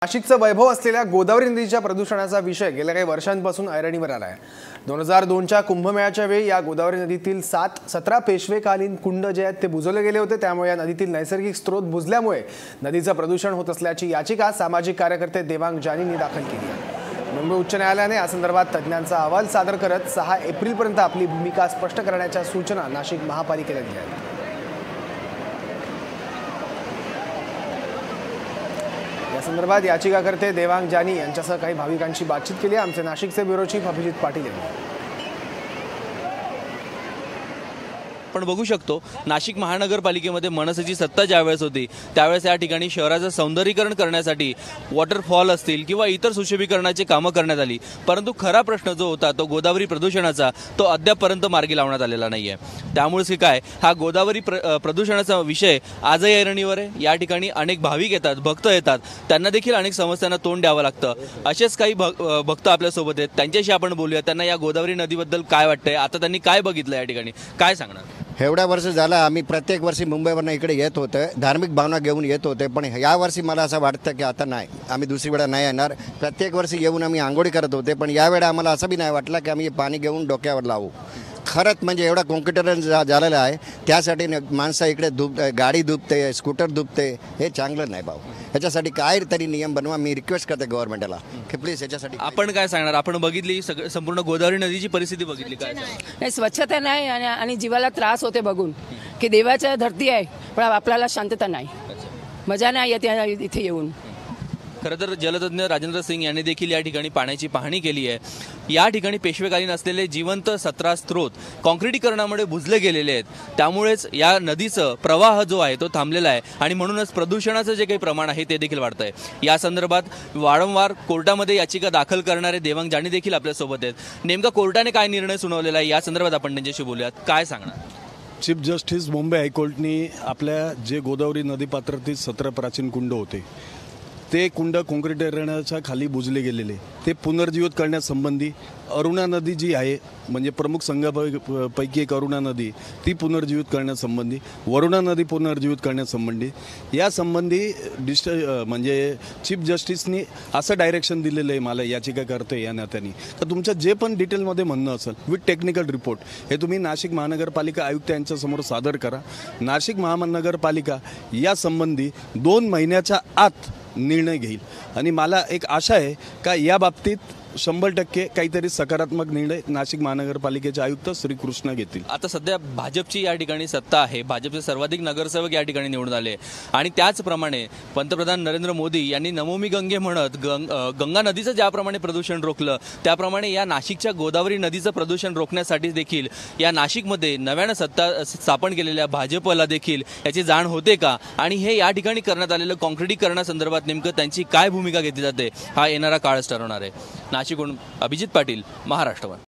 नाशिकचं वैभव असलेल्या गोदावरी नदीच्या प्रदूषणाचा विषय गेल्या काही वर्षांपासून ऐरणीवर आला आहे। 2002च्या कुंभमेळ्याच्या वेळी या गोदावरी नदीतील 17 पेशवेकालीन कुंड जे आहेत ते बुजवले गेले होते। त्यामुळे या नदीतील नैसर्गिक स्रोत बुजल्यामुळे नदीचं प्रदूषण होत असल्याची याचिका सामाजिक कार्यकर्ते देवांग जानींनी दाखल केली आहे। मुंबई उच्च न्यायालयाने या संदर्भात तज्ञांचा अहवाल सादर करत 6 एप्रिलपर्यंत आपली भूमिका स्पष्ट करण्याच्या सूचना नाशिक महापालिकेला दिल्या आहेत। या संदर्भात याचिकाकर्ते देवांग जानी यांच्यासह काही भाविकांशी बातचीत केली। आमचे नाशिकचे ब्युरो चीफ अभिजित पाटील यांनी आपण बघू शकतो नाशिक महानगरपालिकेमध्ये मनसेची सत्ता ज्यावेळेस होती त्यावेळेस या ठिकाणी शहराचं सौंदर्यीकरण करण्यासाठी वॉटरफॉल असतील किंवा इतर सुशोभीकरणाची कामं करण्यात आली, परंतु खरा प्रश्न जो होता तो गोदावरी प्रदूषणाचा तो अद्यापपर्यंत मार्गी लावण्यात आलेला नाहीये। त्यामुळे काय हा गोदावरी प्रदूषणाचा विषय आजही ऐरणीवर आहे। या ठिकाणी अनेक भाविक येतात, भक्त येतात, त्यांना देखील अनेक समस्यांना तोंड द्यावं लागतं। असेच काही भक्त आपल्यासोबत आहेत, त्यांच्याशी आपण बोलूया। त्यांना या गोदावरी नदीबद्दल काय वाटतंय, आता त्यांनी काय बघितलं, या ठिकाणी काय सांगणार? एवढ्या वर्ष झालं आम्ही प्रत्येक वर्षी मुंबईवरून इकडे येत होते, धार्मिक भावना घेऊन येत होते, पण यावर्षी मला असं वाटतं की आता नाही, आम्ही दुसरी वेळा नाही येणार। प्रत्येक वर्षी येऊन आम्ही आंघोळी करत होते, पण यावेळी आम्हाला असं बी नाही वाटलं की आम्ही पाणी घेऊन डोक्यावर लावू। खरंच म्हणजे एवढा कॉन्क्रिटीकरण झालेलं आहे, त्यासाठी माणसं इकडे गाडी धुपते, स्कूटर धुपते, हे चांगलं नाही भाऊ। ह्याच्यासाठी काय तरी नियम बनवा, मी रिक्वेस्ट करते गव्हर्नमेंटला की प्लीज ह्याच्यासाठी। आपण काय सांगणार? आपण बघितली संपूर्ण गोदावरी नदीची परिस्थिती बघितली, काय नाही स्वच्छता नाही आणि जीवाला त्रास होते बघून की देवाच्या धरती आहे पण आपल्याला शांतता नाही, मजा नाही येते इथे येऊन। खरं तर जलतज्ञ राजेंद्र सिंग यांनी देखील या ठिकाणी पाण्याची पाहणी केली आहे। या ठिकाणी पेशवेकालीन असलेले जिवंत 17 स्रोत काँक्रिटीकरणामुळे बुजले गेलेले आहेत, त्यामुळेच या नदीचं प्रवाह जो आहे तो थांबलेला आहे आणि म्हणूनच प्रदूषणाचं जे काही प्रमाण आहे ते देखील वाढतंय। या संदर्भात वारंवार कोर्टामध्ये याचिका दाखल करणारे देवांग जानी देखील आपल्यासोबत आहेत। नेमका कोर्टाने काय निर्णय सुनावलेला आहे या संदर्भात आपण त्यांच्याशी बोलूयात। काय सांगणार? चीफ जस्टिस मुंबई हायकोर्टने आपल्या जे गोदावरी नदीपात्रातील 17 प्राचीन कुंड होते ते कुंड काँक्रिटीकरणाच्या खाली बुजले गेलेले, ते पुनर्जीवित करण्यासंबंधी अरुणा नदी जी आहे म्हणजे प्रमुख संघापैकी एक अरुणा नदी ती पुनर्जीवित करण्यासंबंधी, वरुणा नदी पुनर्जीवित करण्यासंबंधी यासंबंधी म्हणजे चीफ जस्टिसनी असं डायरेक्शन दिलेलं आहे मला याचिकाकर्ते या नात्याने, तर तुमचं जे पण डिटेलमध्ये म्हणणं असेल विथ टेक्निकल रिपोर्ट हे तुम्ही नाशिक महानगरपालिका आयुक्त यांच्यासमोर सादर करा। नाशिक महानगरपालिका यासंबंधी 2 महिन्याच्या आत निर्णय घेईल आणि मला एक आशा आहे का या बाबतीत 100% काहीतरी सकारात्मक निर्णय नाशिक महानगरपालिकेचे आयुक्त श्री कृष्ण घेतील। आता सध्या भाजपची या ठिकाणी सत्ता आहे, भाजपचे सर्वाधिक नगरसेवक या ठिकाणी निवडून आले आणि त्याचप्रमाणे पंतप्रधान नरेंद्र मोदी यांनी नमामि गंगे म्हणत गंगा नदीचं ज्याप्रमाणे प्रदूषण रोखलं त्याप्रमाणे या नाशिकच्या गोदावरी नदीचं प्रदूषण रोखण्यासाठी देखील या नाशिकमध्ये नव्यानं सत्ता स्थापन केलेल्या भाजपला देखील याची जाण होते का आणि हे या ठिकाणी करण्यात आलेलं काँक्रिटीकरणासंदर्भात नेमकं त्यांची काय भूमिका घेतली जाते हा येणारा काळच ठरवणार आहे। नाशिकहून अभिजित पाटील, महाराष्ट्र वन।